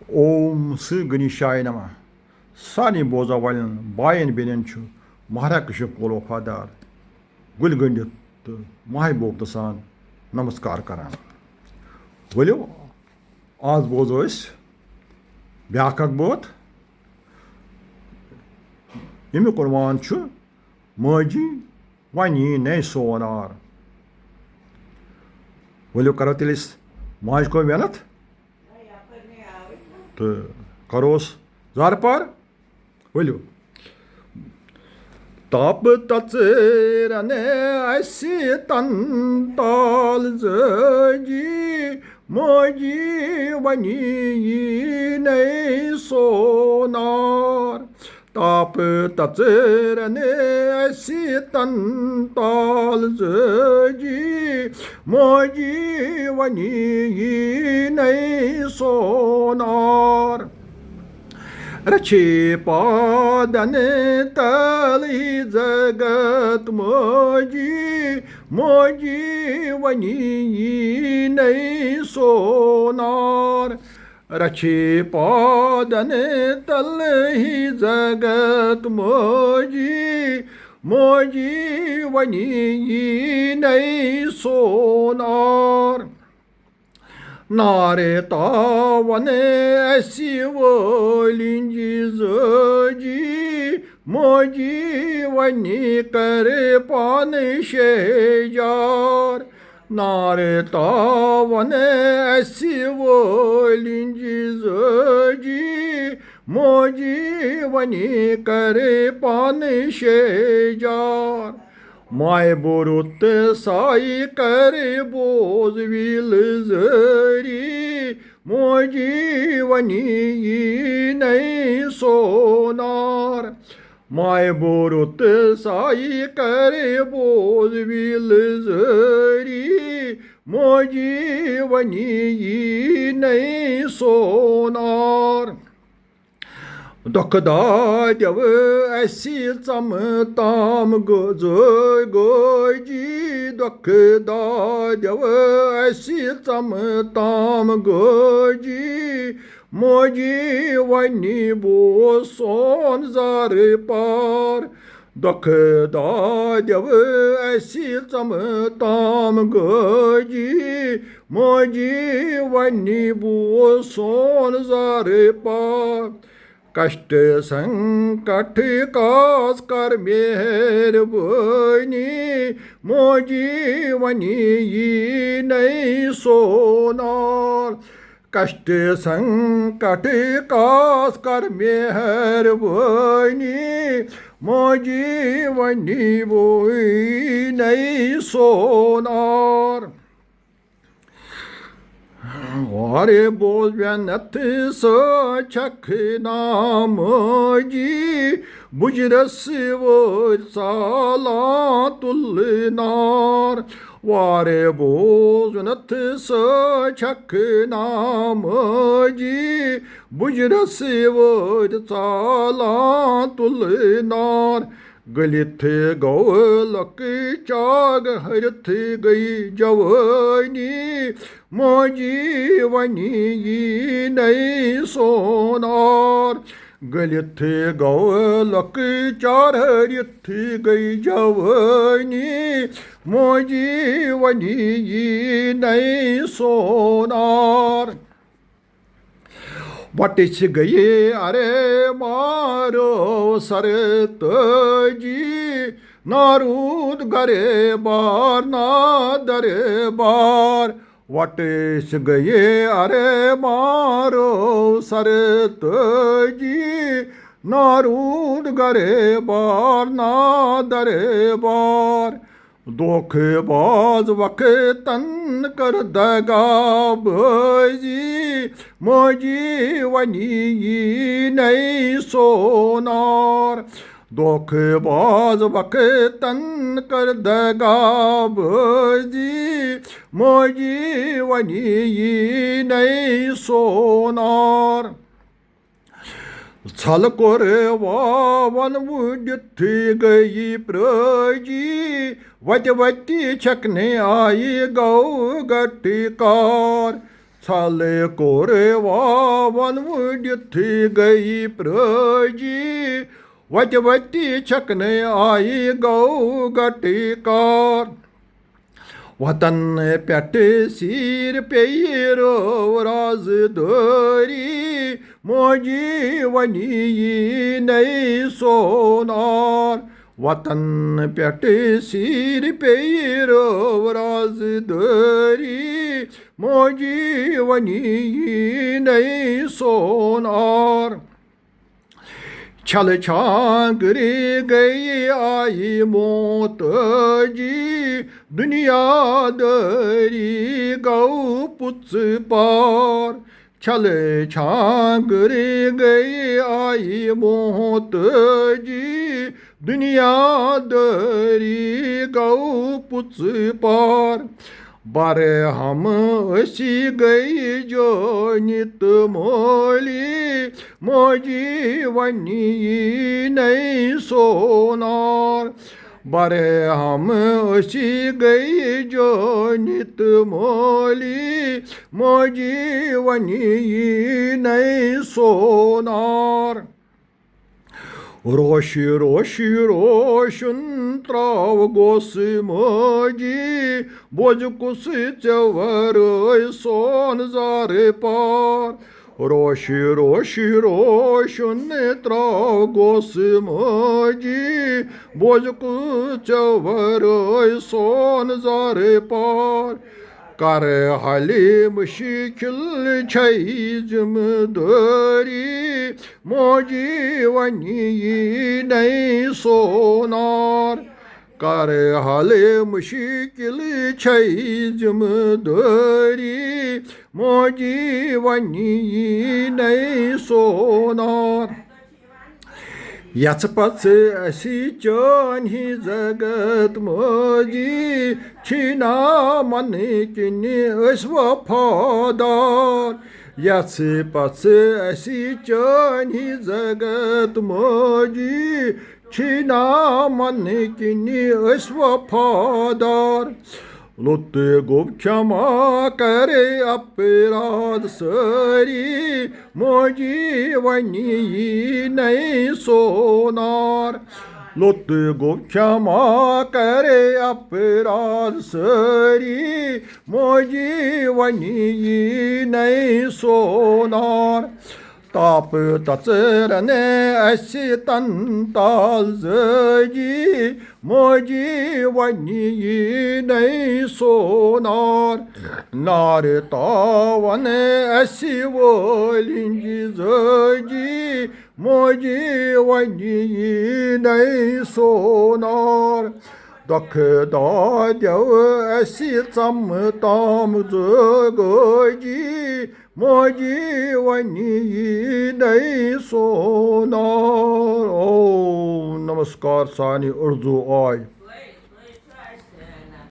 ओम श्री गणेशाय नमः सानी बोजा वालन बायन बेनन महारा कश्यप कोल वफादार गुल गंडित तो महबूब सान नमस्कार करान वलो आज बोजो ब्याक बोत यमिक उनवान माजी वनी नई सोनार वलो करो तेल माज को मेहनत तो करोस जार पार वलो ताप तचरने ऐसी तंताल जी मोजी वनी नहीं सोनार ताप तचरने ऐसी तंताल जी मोजी वनी नहीं सोनार रचे पादन तली जगत मोजी मोजी वनी नहीं सोनार रचे पादन तल ही जगत मोजी मोजी वनी नहीं सोनार नारे तावने ऐसी वोलिंजी जी मोजी वनी करे पान शेजार नारे तावने ऐसी वोलिंजी जी मोजी वनी करे पान शेजार माय बोरुत साई करे बोज विल जरी मोजी वनी नहीं सोनार माय बोरुत साई करे बोज विल जरी मोजी वनी नहीं सोनार दखदा देव ऐसी चम ताम गोजी दखदा देव ऐसी चम ताम गोजी मोजी वनी बो सोन जार पार दखदा देव ऐसी चम ताम गोजी मोजी वनी बो सोन जार पार कष्ट संकट कास कर मेहरबानी मोजी वनी नहीं सोनार कष्ट संकट कास कर मेहरबानी मोजी वनी बोई नहीं सोनार वारे बोल नथ सक नाम जी बुजरस वो साला तुलनार वारे बोल नथ सक नाम जी बुजरस वो साला तुलनार गलित गौ लक चाग हरथ गई जवानी मोजी वनी नहीं सोनार गलित गौ लक चार हरथ गई जवानी मोजी वनी नहीं सोनार बटिस गए अरे मारो सरत जी नारूद गरे बार नादर बार वटिस गए अरे मारो सरत जी नारूद गरे बार नादर बार दोख बाज वक्तन कर दगा बजी मोजी वनी नहीं सोनार दोख बाज वक्तन कर दगा बजी मोजी वनी नहीं सोनार छल कोर वावन उदित गई प्रजी वत वती छकने आई गौ गट्टी कार छले कोरे वावन वुडिथ गई प्रजी वत वती छकने आई गौ गटिकार वतन पेट सीर पेरो राज दरी मोजी वनी नई सोनार वतन पेट सीर पेरो राज दरी मोजी वनी नई सोनार छल छांगरी गई आई मौत जी दुनियादारी गौ पुछ पार छल छांगरी गई आई मौत जी दुनियादारी गौ पुछ पार बारे हम असी गई जो नित मोली मोजी वनी नई सोनार बारे हम असी गई जो नित मोली मोजी वनी नई सोनार रोश रोश रोशन त्राव गोस मोजी बोझ कुस चवर सोन जारे पार रोश रोश रोशन त्राव गोस मोजी बोझ कुस चवर सोन जारे पार कर हाली मुश्किल छई जिम्मेदारी मोजी वनी नई सोनार कर हाले मुश्किल छई जिम्मेदारी मोजी वनी नई सोनार याच पच असी चानी जगत मोजी छिना मन किनी अस वफादार याच पच असी चानी जगत मोजी छिना मन किनी अस वफादार लुत गुब क्षमा करे अपराध सारी मोजी वनी नई सोनार लुत गुब क्षमा करे अपराध सारी मोजी वनी नई सोनार ताप तचरने असी तंताल जगी मोजी वनी नई सोनार नार तावन असी वोलिंजी जगी मोजी वनी नई सोनार दख दाद्यव असी चम ताम जगी मोजी वनी नई सोनार। ओ नमस्कार सानी उर्दू आय।